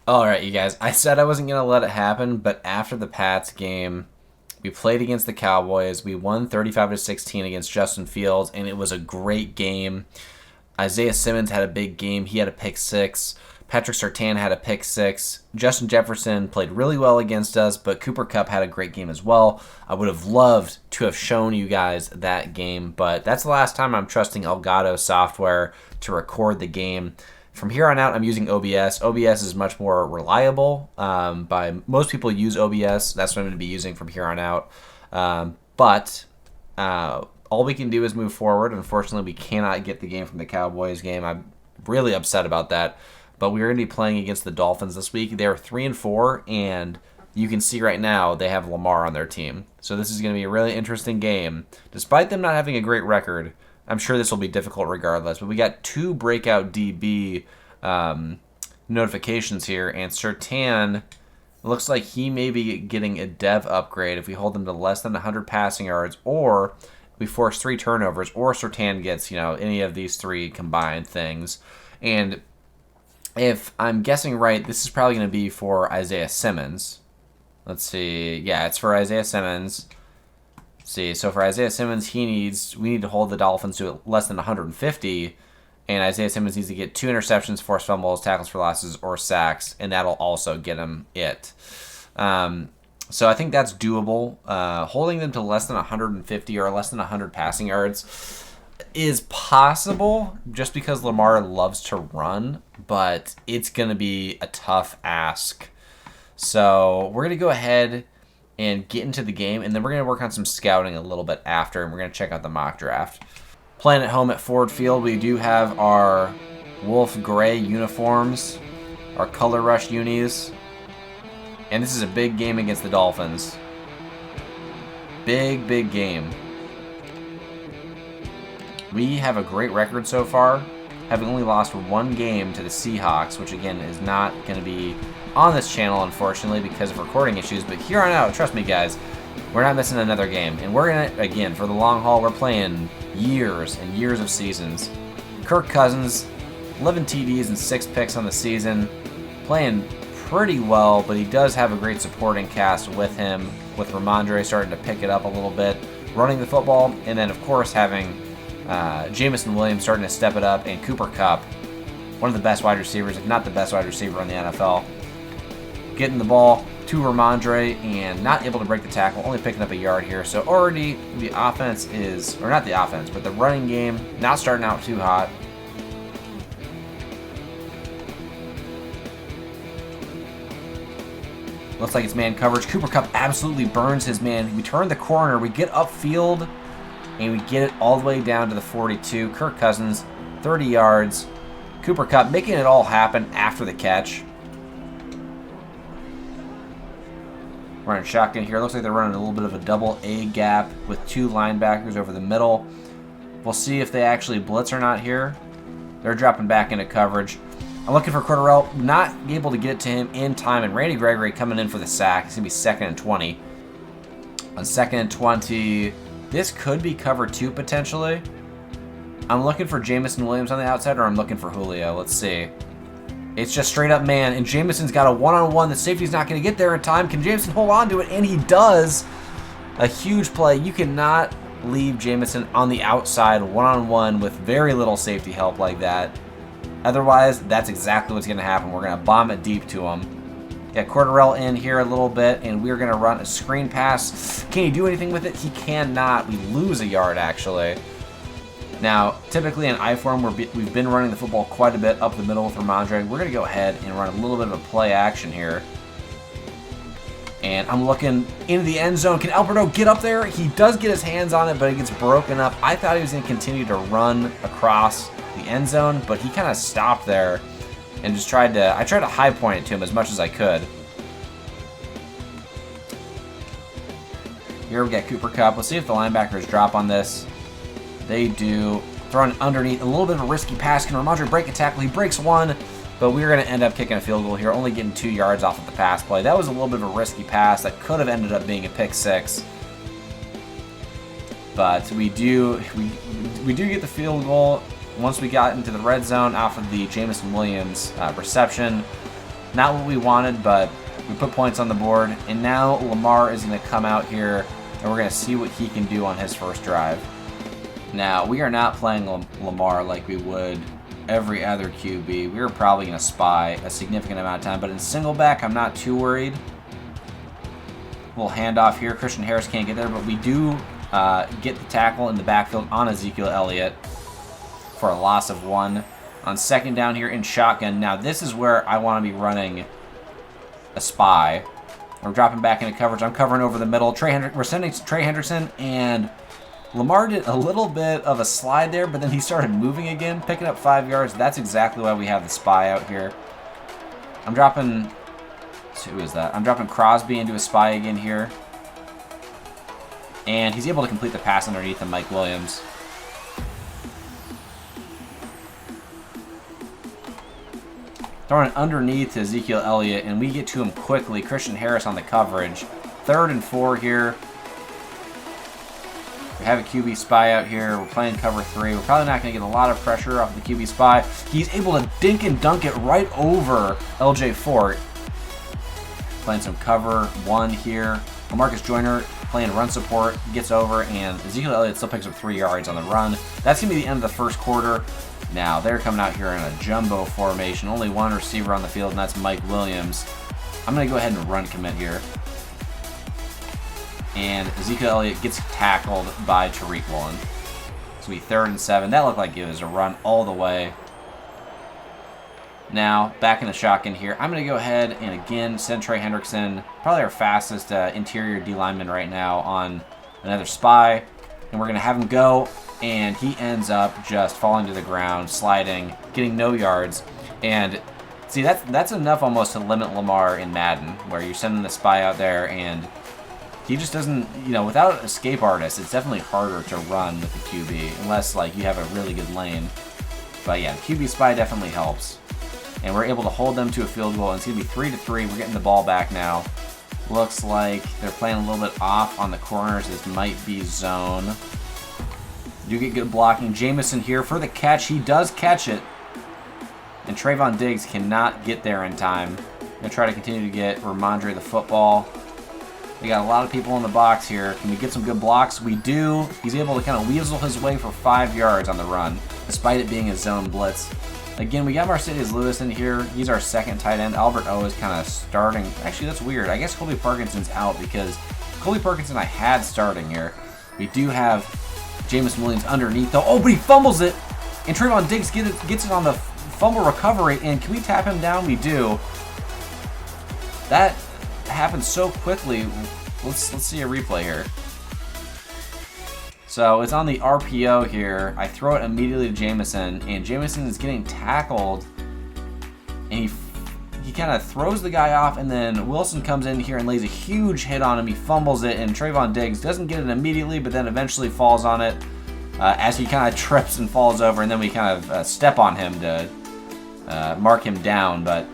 All right, you guys. I said I wasn't going to let it happen, but after the Pats game, we played against the Cowboys. We won 35-16 against Justin Fields, and it was a great game. Isaiah Simmons had a big game. He had a pick six. Patrick Surtain had a pick six. Justin Jefferson played really well against us, but Cooper Kupp had a great game as well. I would have loved to have shown you guys that game, but that's the last time I'm trusting Elgato software to record the game. From here on out, I'm using OBS. OBS is much more reliable. By most people use OBS. That's what I'm going to be using from here on out. But all we can do is move forward. Unfortunately, we cannot get the game from the Cowboys game. I'm really upset about that. But we're going to be playing against the Dolphins this week. They're 3-4, and you can see right now they have Lamar on their team. So this is going to be a really interesting game. Despite them not having a great record, I'm sure this will be difficult regardless. But we got 2 breakout DB notifications here, and Surtain looks like he may be getting a dev upgrade if we hold them to less than 100 passing yards, or we force 3 turnovers, or Surtain gets, any of these 3 combined things. And if I'm guessing right, this is probably going to be for Isaiah Simmons. Let's see. Yeah, it's for Isaiah Simmons. See, so for Isaiah Simmons, we need to hold the Dolphins to less than 150, and Isaiah Simmons needs to get 2 interceptions, forced fumbles, tackles for losses, or sacks, and that'll also get him it. So I think that's doable. Holding them to less than 150 or less than 100 passing yards is possible just because Lamar loves to run, but it's going to be a tough ask. So we're going to go ahead and get into the game, and then we're going to work on some scouting a little bit after, and we're going to check out the mock draft. Playing at home at Ford Field, we do have our Wolf Gray uniforms, our Color Rush unis, and this is a big game against the Dolphins. Big, big game. We have a great record so far, having only lost 1 game to the Seahawks, which again is not going to be on this channel, unfortunately, because of recording issues. But here on out, trust me, guys, we're not missing another game. And we're in it, again, for the long haul. We're playing years and years of seasons. Kirk Cousins, 11 TDs and 6 picks on the season, playing pretty well, but he does have a great supporting cast with him, with Ramondre starting to pick it up a little bit, running the football, and then, of course, having Jameson Williams starting to step it up, and Cooper Kupp, one of the best wide receivers, if not the best wide receiver in the NFL, getting the ball to Ramondre and not able to break the tackle, only picking up a yard here. So already the offense is, or not the offense, but the running game not starting out too hot. Looks like it's man coverage. Cooper Kupp absolutely burns his man. We turn the corner, we get upfield, and we get it all the way down to the 42. Kirk Cousins, 30 yards. Cooper Kupp making it all happen after the catch. Running shotgun here. Looks like they're running a little bit of a double A gap with 2 linebackers over the middle. We'll see if they actually blitz or not here. They're dropping back into coverage. I'm looking for Cordarrelle, not able to get it to him in time, and Randy Gregory coming in for the sack. It's going to be 2nd and 20. On 2nd and 20, this could be cover 2 potentially. I'm looking for Jameson Williams on the outside, or I'm looking for Julio. Let's see. It's just straight up man, and Jameson's got a one-on-one. The safety's not going to get there in time. Can Jameson hold on to it? And he does. A huge play. You cannot leave Jameson on the outside one-on-one with very little safety help like that. Otherwise, that's exactly what's going to happen. We're going to bomb it deep to him. Got Cordarrelle in here a little bit, and we're going to run a screen pass. Can he do anything with it? He cannot. We lose a yard, actually. Now, typically in I-form, we've been running the football quite a bit up the middle with Ramondre. We're going to go ahead and run a little bit of a play action here. And I'm looking into the end zone. Can Alberto get up there? He does get his hands on it, but it gets broken up. I thought he was going to continue to run across the end zone, but he kind of stopped there and just tried to high point it to him as much as I could. Here we got Cooper Kupp. Let's see if the linebackers drop on this. They do. Throwing underneath. A little bit of a risky pass. Can Ramondre break a tackle? He breaks one, but we're going to end up kicking a field goal here, only getting 2 yards off of the pass play. That was a little bit of a risky pass. That could have ended up being a pick 6. But we do get the field goal once we got into the red zone off of the Jameson Williams reception. Not what we wanted, but we put points on the board. And now Lamar is going to come out here, and we're going to see what he can do on his first drive. Now, we are not playing Lamar like we would every other QB. We were probably going to spy a significant amount of time, but in single back, I'm not too worried. We'll hand off here. Christian Harris can't get there, but we do get the tackle in the backfield on Ezekiel Elliott for a loss of 1. On second down here in shotgun. Now, this is where I want to be running a spy. We're dropping back into coverage. I'm covering over the middle. We're sending Trey Henderson, and Lamar did a little bit of a slide there, but then he started moving again, picking up 5 yards. That's exactly why we have the spy out here. I'm dropping... Who is that? I'm dropping Crosby into a spy again here. And he's able to complete the pass underneath him, Mike Williams. Throwing it underneath to Ezekiel Elliott, and we get to him quickly. Christian Harris on the coverage. 3rd and 4 here. We have a QB spy out here. We're playing cover 3. We're probably not going to get a lot of pressure off the QB spy. He's able to dink and dunk it right over LJ Fort. Playing some cover 1 here. Lamarcus Joyner playing run support, gets over, and Ezekiel Elliott still picks up 3 yards on the run. That's going to be the end of the first quarter. Now, they're coming out here in a jumbo formation. Only one receiver on the field, and that's Mike Williams. I'm going to go ahead and run commit here. And Ezekiel Elliott gets tackled by Tariq Woolen. It's going to be 3rd and 7. That looked like it was a run all the way. Now, back in the shotgun here. I'm going to go ahead and again send Trey Hendrickson, probably our fastest interior D lineman right now, on another spy. And we're going to have him go. And he ends up just falling to the ground, sliding, getting no yards. And see, that's enough almost to limit Lamar in Madden, where you're sending the spy out there and he just doesn't, without escape artists, it's definitely harder to run with the QB, unless like you have a really good lane. But yeah, QB spy definitely helps. And we're able to hold them to a field goal, and it's going to be 3-3. We're getting the ball back now. Looks like they're playing a little bit off on the corners. This might be zone. Do get good blocking. Jameson here for the catch. He does catch it. And Trayvon Diggs cannot get there in time. I'm going to try to continue to get Ramondre the football. We got a lot of people in the box here. Can we get some good blocks? We do. He's able to kind of weasel his way for 5 yards on the run, despite it being a zone blitz. Again, we got Mercedes Lewis in here. He's our second tight end. Albert O is kind of starting. Actually, that's weird. I guess Colby Parkinson's out because Colby Parkinson I had starting here. We do have Jameson Williams underneath, though. Oh, but he fumbles it. And Trayvon Diggs gets it on the fumble recovery. And can we tap him down? We do. That happened so quickly. Let's see a replay here. So it's on the RPO here. I throw it immediately to Jameson, and Jameson is getting tackled. And he kind of throws the guy off, and then Wilson comes in here and lays a huge hit on him. He fumbles it, and Trayvon Diggs doesn't get it immediately, but then eventually falls on it as he kind of trips and falls over, and then we kind of step on him to mark him down. But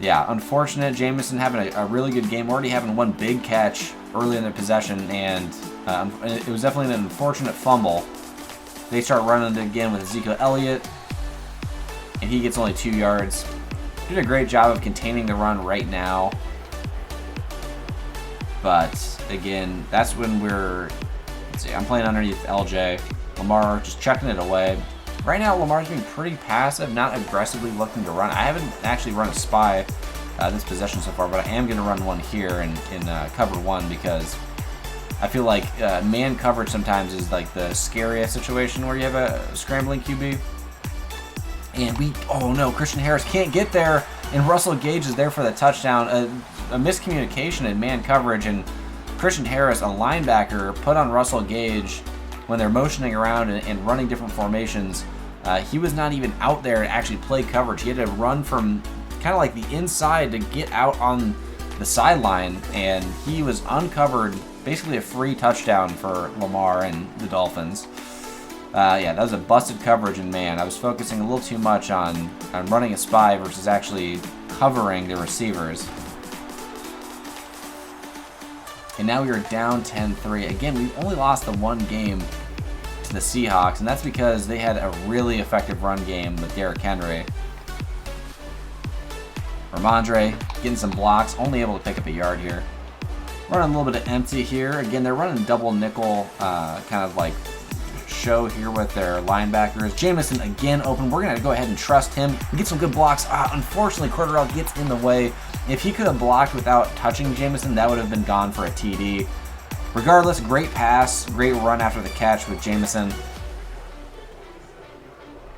yeah, unfortunate. Jameson having a really good game, already having one big catch early in the possession, and it was definitely an unfortunate fumble. They start running it again with Ezekiel Elliott, and he gets only 2 yards. Did a great job of containing the run right now. But again, that's when let's see, I'm playing underneath LJ. Lamar just chucking it away. Right now, Lamar's being pretty passive, not aggressively looking to run. I haven't actually run a spy this possession so far, but I am going to run one here in cover 1 because I feel like man coverage sometimes is like the scariest situation where you have a scrambling QB. And oh no, Christian Harris can't get there, and Russell Gage is there for the touchdown. A miscommunication in man coverage, and Christian Harris, a linebacker, put on Russell Gage when they're motioning around and running different formations. He was not even out there to actually play coverage. He had to run from kind of like the inside to get out on the sideline, and he was uncovered. Basically a free touchdown for Lamar and the Dolphins. Yeah, that was a busted coverage, and man, I was focusing a little too much on running a spy versus actually covering the receivers. And now we are down 10-3. Again, we only lost the one game to the Seahawks, and that's because they had a really effective run game with Derrick Henry. Ramondre getting some blocks, only able to pick up a yard here. Running a little bit of empty here. Again, they're running double nickel kind of like show here with their linebackers. Jamison again open. We're going to go ahead and trust him. We get some good blocks. Unfortunately, Cordarrelle gets in the way. If he could have blocked without touching Jamison, that would have been gone for a TD. Regardless, great pass, great run after the catch with Jamison.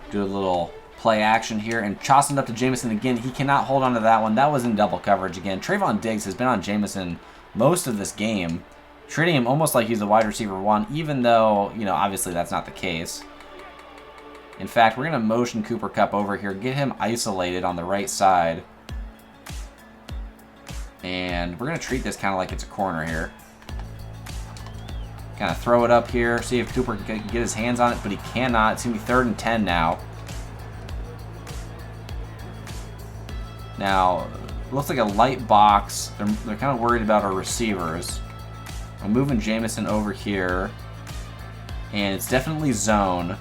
Do a little play action here and tossing it up to Jamison again. He cannot hold on to that one. That was in double coverage again. Trayvon Diggs has been on Jamison most of this game, treating him almost like he's a wide receiver one, even though, you know, obviously that's not the case. In fact, we're going to motion Cooper Kupp over here, get him isolated on the right side. And we're going to treat this kind of like it's a corner here. Kind of throw it up here, see if Cooper can get his hands on it, but he cannot. It's going to be 3rd and 10 now. Now, looks like a light box. They're kind of worried about our receivers. I'm moving Jamison over here. And it's definitely zone.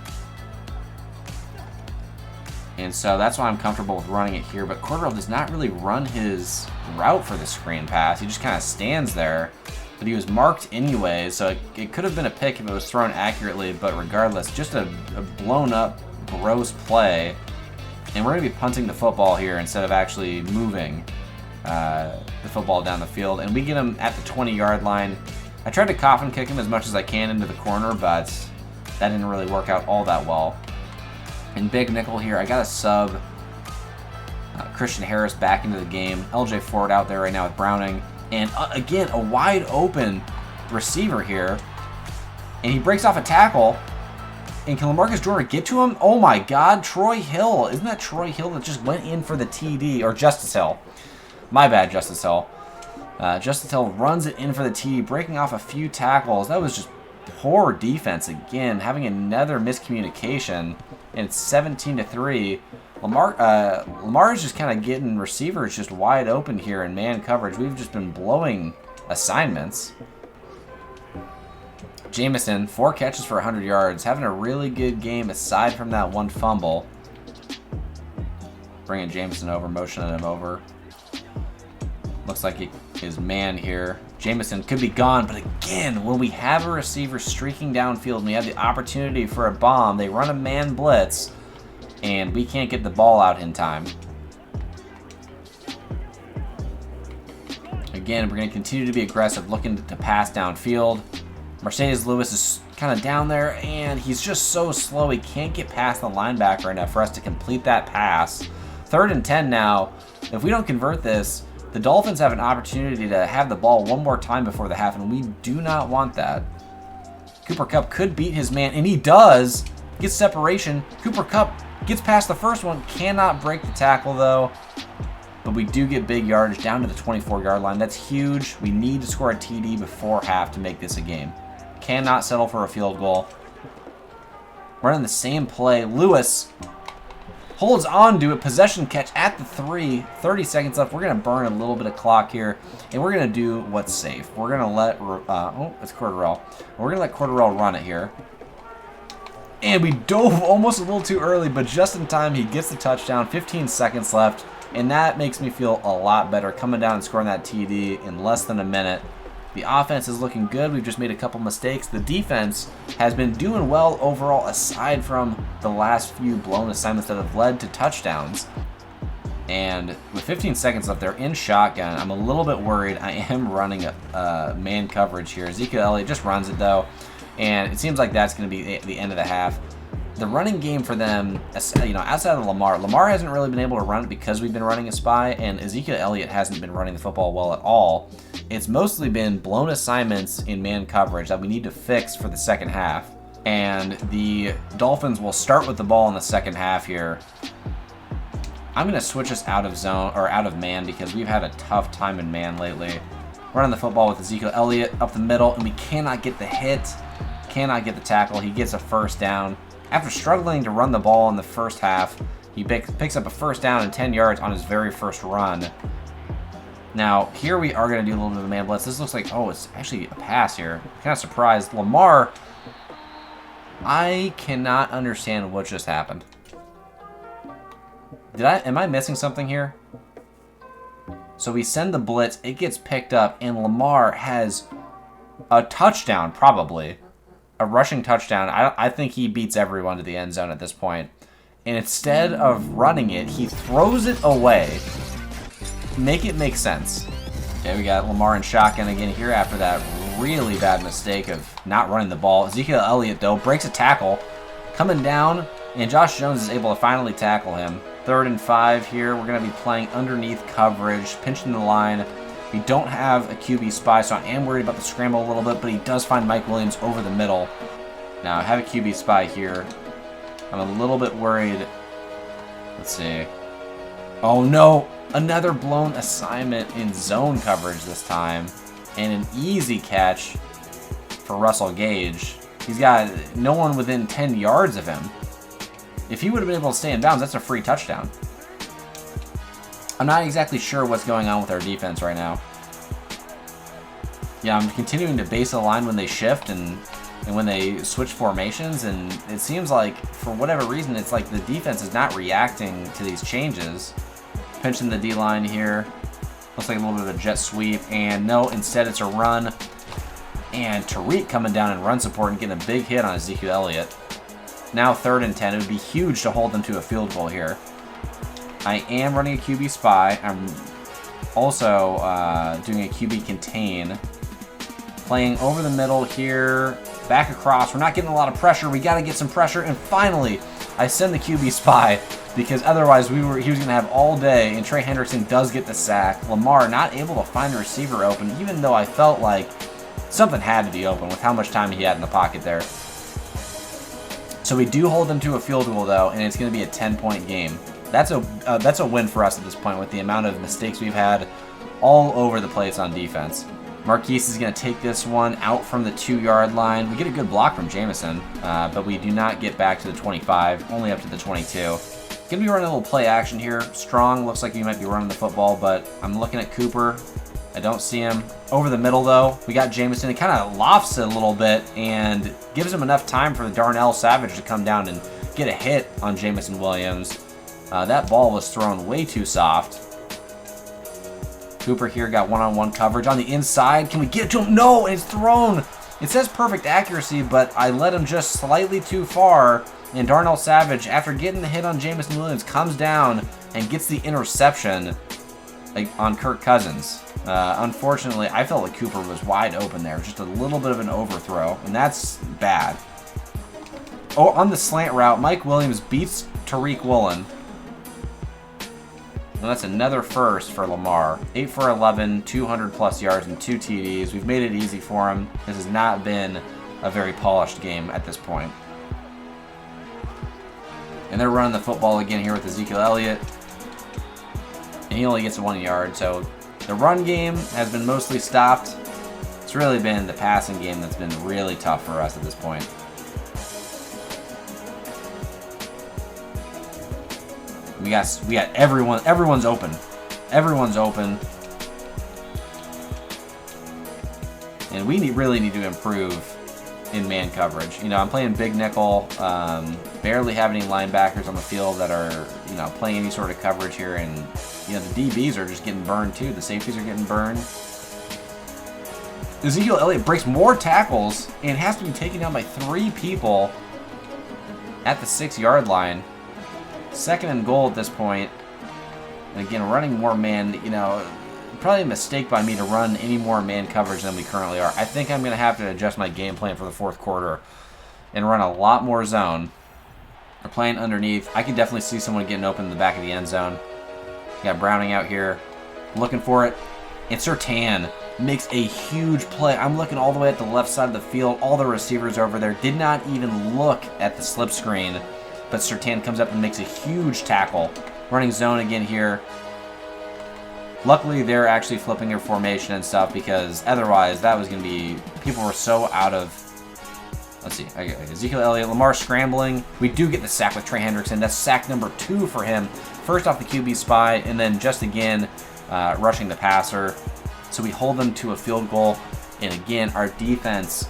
And so that's why I'm comfortable with running it here. But Cordarrelle does not really run his route for the screen pass. He just kind of stands there. But he was marked anyway, so it could have been a pick if it was thrown accurately. But regardless, just a blown up, gross play. And we're going to be punting the football here instead of actually moving the football down the field. And we get him at the 20-yard line. I tried to coffin kick him as much as I can into the corner, but that didn't really work out all that well. And big nickel here, I got a sub Christian Harris back into the game. LJ Ford out there right now with Browning. And again, a wide open receiver here. And he breaks off a tackle. And can LaMarcus Joyner get to him? Oh my God, Troy Hill. Isn't that Troy Hill that just went in for the TD? Or Justice Hill. My bad, Justice Hill. Justice Hill runs it in for the TD, breaking off a few tackles. That was just poor defense again, having another miscommunication. And it's 17-3. Lamar is just kind of getting receivers just wide open here in man coverage. We've just been blowing assignments. Jamison, 4 catches for 100 yards, having a really good game aside from that one fumble. Bringing Jamison over, motioning him over. Looks like he is man here. Jamison could be gone, but again, when we have a receiver streaking downfield and we have the opportunity for a bomb, they run a man blitz, and we can't get the ball out in time. Again, we're going to continue to be aggressive, looking to pass downfield. Mercedes Lewis is kind of down there, and he's just so slow he can't get past the linebacker enough for us to complete that pass. 3rd and 10 now. If we don't convert this, the Dolphins have an opportunity to have the ball one more time before the half, and we do not want that. Cooper Kupp could beat his man, and he does. Gets separation. Cooper Kupp gets past the first one. Cannot break the tackle, though. But we do get big yardage down to the 24-yard line. That's huge. We need to score a TD before half to make this a game. Cannot settle for a field goal. Running the same play. Lewis holds on to a possession catch at the 3. 30 seconds left. We're going to burn a little bit of clock here. And we're going to do what's safe. We're going to let... it's Cordarrelle. We're going to let Cordarrelle run it here. And we dove almost a little too early, but just in time, he gets the touchdown. 15 seconds left. And that makes me feel a lot better, coming down and scoring that TD in less than a minute. The offense is looking good. We've just made a couple mistakes. The defense has been doing well overall, aside from the last few blown assignments that have led to touchdowns. And with 15 seconds left, they're in shotgun. I'm a little bit worried. I am running a man coverage here. Ezekiel Elliott just runs it, though. And it seems like that's going to be the end of the half. The running game for them, you know, outside of Lamar hasn't really been able to run it because we've been running a spy, and Ezekiel Elliott hasn't been running the football well at all. It's mostly been blown assignments in man coverage that we need to fix for the second half. And the Dolphins will start with the ball in the second half here. I'm going to switch us out of zone or out of man because we've had a tough time in man lately. Running the football with Ezekiel Elliott up the middle, and we cannot get the hit, cannot get the tackle. He gets a first down. After struggling to run the ball in the first half, he picks up a first down and 10 yards on his very first run. Now, here we are going to do a little bit of a man blitz. This looks like, oh, it's actually a pass here. Kind of surprised. Lamar, I cannot understand what just happened. Am I missing something here? So we send the blitz, it gets picked up, and Lamar has a touchdown, probably. A rushing touchdown. I think he beats everyone to the end zone at this point. And instead of running it, he throws it away. Make it make sense. Okay, we got Lamar in shotgun again here after that really bad mistake of not running the ball. Ezekiel Elliott, though, breaks a tackle. Coming down, and Josh Jones is able to finally tackle him. 3rd and 5 here. We're going to be playing underneath coverage, pinching the line. We don't have a QB spy, so I am worried about the scramble a little bit, but he does find Mike Williams over the middle. Now, I have a QB spy here. I'm a little bit worried. Let's see. Oh, no. Another blown assignment in zone coverage this time. And an easy catch for Russell Gage. He's got no one within 10 yards of him. If he would have been able to stay in bounds, that's a free touchdown. I'm not exactly sure what's going on with our defense right now. Yeah, I'm continuing to base the line when they shift and when they switch formations, and it seems like, for whatever reason, it's like the defense is not reacting to these changes. Pinching the D-line here. Looks like a little bit of a jet sweep, and no, instead it's a run. And Tariq coming down in run support and getting a big hit on Ezekiel Elliott. Now 3rd and 10. It would be huge to hold them to a field goal here. I am running a QB spy. I'm also doing a QB contain. Playing over the middle here. Back across. We're not getting a lot of pressure. We got to get some pressure. And finally, I send the QB spy because otherwise he was going to have all day. And Trey Hendrickson does get the sack. Lamar not able to find the receiver open, even though I felt like something had to be open with how much time he had in the pocket there. So we do hold them to a field goal, though, and it's going to be a 10-point game. That's a win for us at this point with the amount of mistakes we've had all over the place on defense. Marquise is going to take this one out from the 2-yard line. We get a good block from Jamison, but we do not get back to the 25, only up to the 22. Going to be running a little play action here. Strong looks like he might be running the football, but I'm looking at Cooper. I don't see him. Over the middle, though, we got Jamison. He kind of lofts it a little bit and gives him enough time for Darnell Savage to come down and get a hit on Jamison Williams. That ball was thrown way too soft. Cooper here got one-on-one coverage on the inside. Can we get it to him? No, it's thrown. It says perfect accuracy, but I let him just slightly too far. And Darnell Savage, after getting the hit on Jamison Williams, comes down and gets the interception on Kirk Cousins. Unfortunately, I felt like Cooper was wide open there. Just a little bit of an overthrow, and that's bad. Oh, on the slant route, Mike Williams beats Tariq Woolen. And that's another first for Lamar. 8 for 11, 200-plus yards, and 2 TDs. We've made it easy for him. This has not been a very polished game at this point. And they're running the football again here with Ezekiel Elliott. And he only gets 1 yard, so the run game has been mostly stopped. It's really been the passing game that's been really tough for us at this point. We got everyone's open. Everyone's open. And we really need to improve in man coverage. You know, I'm playing big nickel, barely have any linebackers on the field that are, you know, playing any sort of coverage here, and you know, the DBs are just getting burned too. The safeties are getting burned. Ezekiel Elliott breaks more tackles and has to be taken down by 3 people at the 6-yard line. 2nd and goal at this point. And again, running more man, you know, probably a mistake by me to run any more man coverage than we currently are. I think I'm going to have to adjust my game plan for the 4th quarter and run a lot more zone. We're playing underneath. I can definitely see someone getting open in the back of the end zone. Got Browning out here looking for it. And Surtain makes a huge play. I'm looking all the way at the left side of the field. All the receivers over there did not even look at the slip screen. But Surtain comes up and makes a huge tackle. Running zone again here. Luckily, they're actually flipping their formation and stuff, because otherwise that was going to be... People were so out of... Let's see. Ezekiel Elliott, Lamar scrambling. We do get the sack with Trey Hendrickson. That's sack number 2 for him. First off the QB spy, and then just again rushing the passer. So we hold them to a field goal. And again, our defense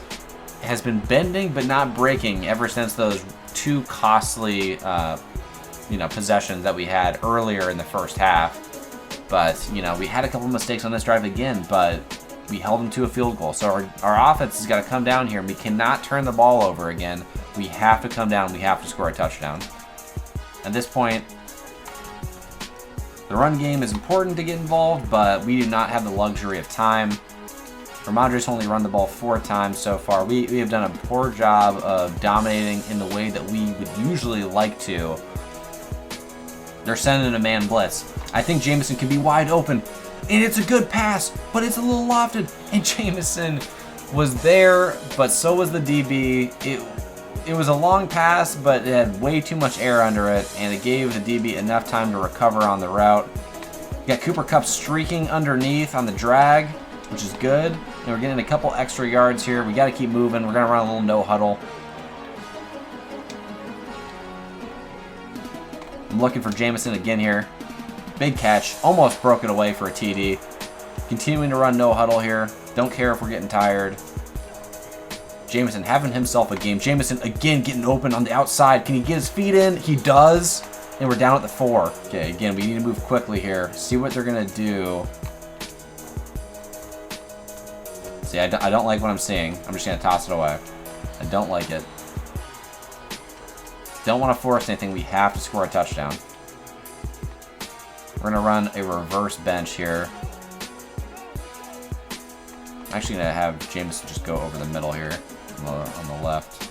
has been bending but not breaking ever since those 2 costly possessions that we had earlier in the first half. But, you know, we had a couple mistakes on this drive again, but we held them to a field goal. So our offense has got to come down here, and we cannot turn the ball over again. We have to come down. We have to score a touchdown. At this point, the run game is important to get involved, but we do not have the luxury of time. Ramondre's only run the ball 4 times so far. We have done a poor job of dominating in the way that we would usually like to. They're sending a man blitz. I think Jameson can be wide open, and it's a good pass, but it's a little lofted, and Jameson was there, but so was the DB. It was a long pass, but it had way too much air under it, and it gave the DB enough time to recover on the route. You got Cooper Kupp streaking underneath on the drag, which is good. And we're getting a couple extra yards here. We got to keep moving. We're going to run a little no huddle. I'm looking for Jameson again here. Big catch. Almost broke it away for a TD. Continuing to run no huddle here. Don't care if we're getting tired. Jameson having himself a game. Jameson again getting open on the outside. Can he get his feet in? He does. And we're down at the 4. Okay, again, we need to move quickly here. See what they're going to do. See, I don't like what I'm seeing. I'm just going to toss it away. I don't like it. Don't want to force anything. We have to score a touchdown. We're going to run a reverse bench here. I'm actually going to have Jameson just go over the middle here on the left.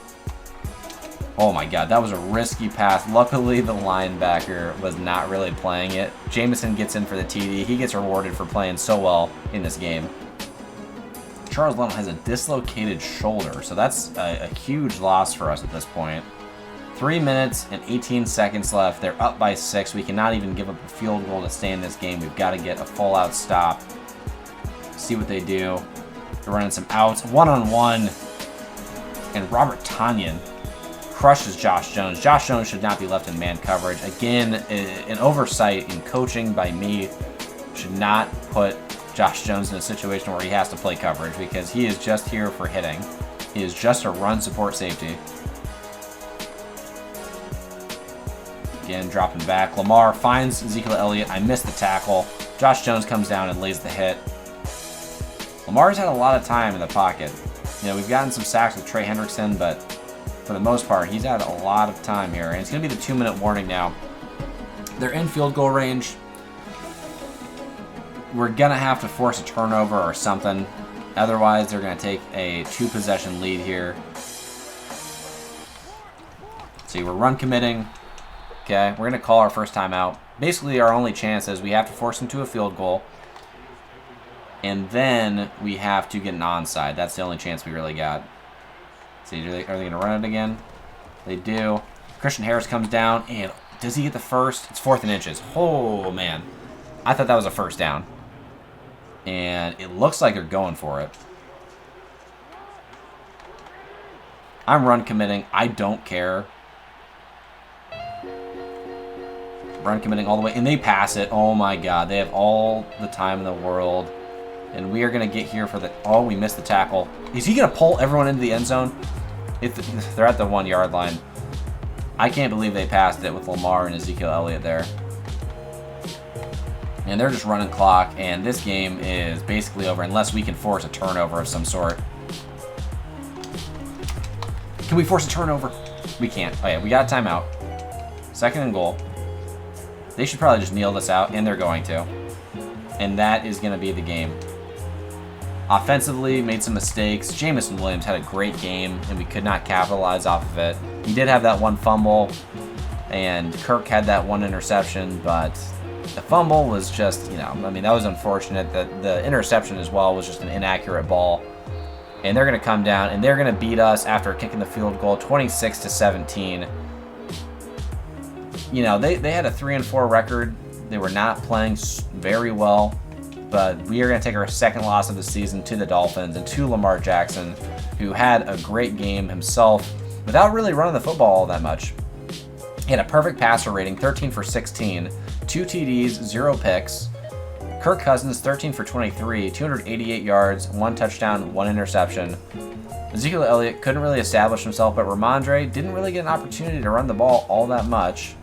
Oh my god, that was a risky pass. Luckily, the linebacker was not really playing it. Jameson gets in for the TD. He gets rewarded for playing so well in this game. Charles Leno has a dislocated shoulder, so that's a huge loss for us at this point. 3 minutes and 18 seconds left. They're up by 6. We cannot even give up a field goal to stay in this game. We've got to get a full-out stop. See what they do. They're running some outs. One-on-one. And Robert Tonyan crushes Josh Jones. Josh Jones should not be left in man coverage. Again, an oversight in coaching by me. Should not put Josh Jones in a situation where he has to play coverage because he is just here for hitting. He is just a run support safety. Again, dropping back. Lamar finds Ezekiel Elliott. I missed the tackle. Josh Jones comes down and lays the hit. Lamar's had a lot of time in the pocket. You know, we've gotten some sacks with Trey Hendrickson, but for the most part, he's had a lot of time here. And it's going to be the 2-minute warning now. They're in field goal range. We're going to have to force a turnover or something. Otherwise, they're going to take a 2-possession lead here. See, we're run committing. Okay, we're going to call our first timeout. Basically, our only chance is we have to force them to a field goal. And then we have to get an onside. That's the only chance we really got. See, are they going to run it again? They do. Christian Harris comes down, and does he get the first? It's 4th and inches. Oh, man. I thought that was a first down. And it looks like they're going for it. I'm run committing. I don't care. Run committing all the way. And they pass it. Oh, my God. They have all the time in the world. And we are going to get here for the... Oh, we missed the tackle. Is he going to pull everyone into the end zone? They're at the 1-yard line. I can't believe they passed it with Lamar and Ezekiel Elliott there. And they're just running clock, and this game is basically over unless we can force a turnover of some sort. Can we force a turnover? We can't. Oh, yeah, we got a timeout. 2nd and goal. They should probably just kneel this out, and they're going to. And that is going to be the game. Offensively, made some mistakes. Jameson Williams had a great game, and we could not capitalize off of it. He did have that 1 fumble, and Kirk had that 1 interception, but the fumble was just, you know, I mean, that was unfortunate. The interception as well was just an inaccurate ball. And they're going to come down, and they're going to beat us after kicking the field goal, 26-17. You know, they had a 3-4 record. They were not playing very well. But we are going to take our 2nd loss of the season to the Dolphins and to Lamar Jackson, who had a great game himself without really running the football all that much. He had a perfect passer rating, 13 for 16, 2 TDs, 0 picks. Kirk Cousins, 13 for 23, 288 yards, 1 touchdown, 1 interception. Ezekiel Elliott couldn't really establish himself, but Ramondre didn't really get an opportunity to run the ball all that much.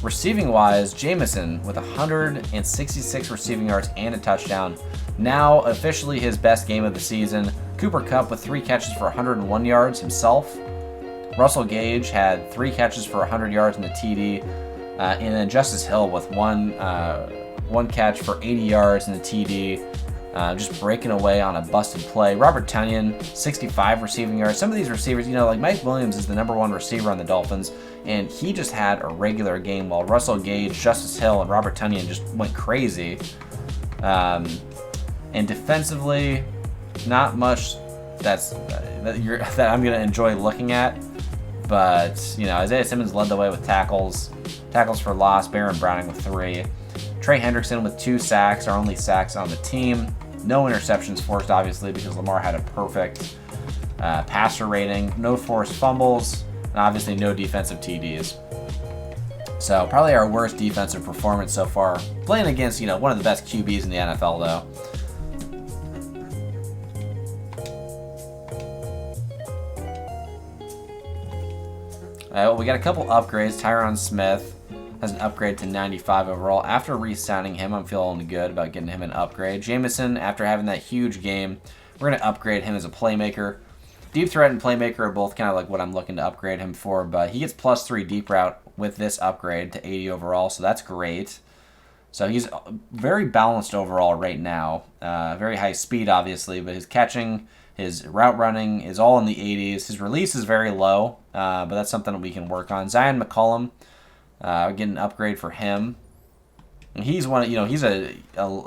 Receiving-wise, Jameson with 166 receiving yards and a touchdown. Now officially his best game of the season. Cooper Kupp with 3 catches for 101 yards himself. Russell Gage had 3 catches for 100 yards in the TD. And then Justice Hill with one catch for 80 yards in the TD. Just breaking away on a busted play. Robert Tonyan, 65 receiving yards. Some of these receivers, like Mike Williams is the #1 receiver on the Dolphins, and he just had a regular game while Russell Gage, Justice Hill, and Robert Tonyan just went crazy. And defensively, not much that I'm going to enjoy looking at. But, Isaiah Simmons led the way with tackles for loss. Baron Browning with 3. Trey Hendrickson with 2 sacks, our only sacks on the team. No interceptions forced, obviously, because Lamar had a perfect passer rating. No forced fumbles, and obviously no defensive TDs. So probably our worst defensive performance so far. Playing against, one of the best QBs in the NFL, though. We got a couple upgrades. Tyron Smith has an upgrade to 95 overall. After re-signing him, I'm feeling good about getting him an upgrade. Jameson, after having that huge game, we're going to upgrade him as a playmaker. Deep threat and playmaker are both kind of like what I'm looking to upgrade him for, but he gets +3 deep route with this upgrade to 80 overall, so that's great. So he's very balanced overall right now. Very high speed, obviously, but his catching, his route running is all in the 80s. His release is very low, but that's something that we can work on. Zion McCollum, get an upgrade for him. And he's he's a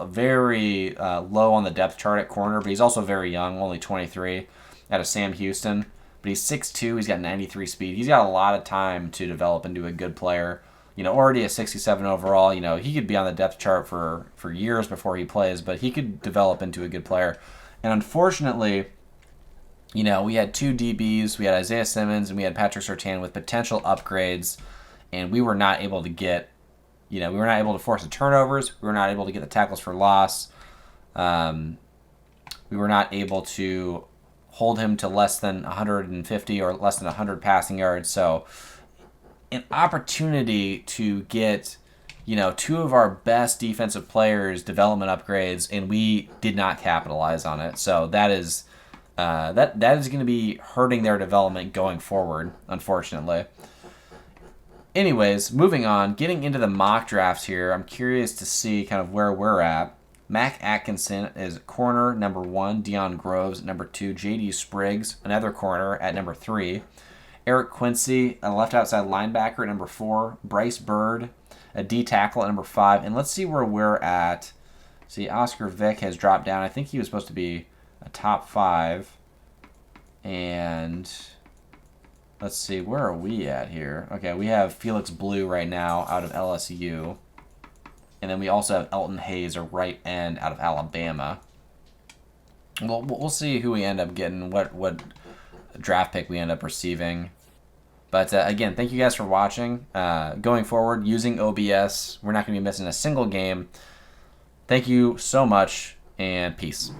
very low on the depth chart at corner, but he's also very young, only 23, out of Sam Houston. But he's 6'2", he's got 93 speed. He's got a lot of time to develop into a good player. Already a 67 overall. He could be on the depth chart for years before he plays, but he could develop into a good player. And unfortunately, we had 2 DBs. We had Isaiah Simmons and we had Patrick Surtain with potential upgrades, and we were not able to get, we were not able to force the turnovers. We were not able to get the tackles for loss. We were not able to hold him to less than 150 or less than 100 passing yards. So an opportunity to get, 2 of our best defensive players development upgrades, and we did not capitalize on it. So that is that is going to be hurting their development going forward, unfortunately. Anyways, moving on, getting into the mock drafts here, I'm curious to see kind of where we're at. Mac Atkinson is corner, #1. Deion Groves, #2. J.D. Spriggs, another corner, at #3. Eric Quincy, a left outside linebacker, at #4. Bryce Bird, a D tackle, at #5. And let's see where we're at. See, Oscar Vick has dropped down. I think he was supposed to be a top 5. And let's see, where are we at here? Okay, we have Felix Blue right now out of LSU. And then we also have Elton Hayes, a right end out of Alabama. We'll see who we end up getting, what draft pick we end up receiving. But again, thank you guys for watching. Going forward, using OBS, we're not going to be missing a single game. Thank you so much, and peace.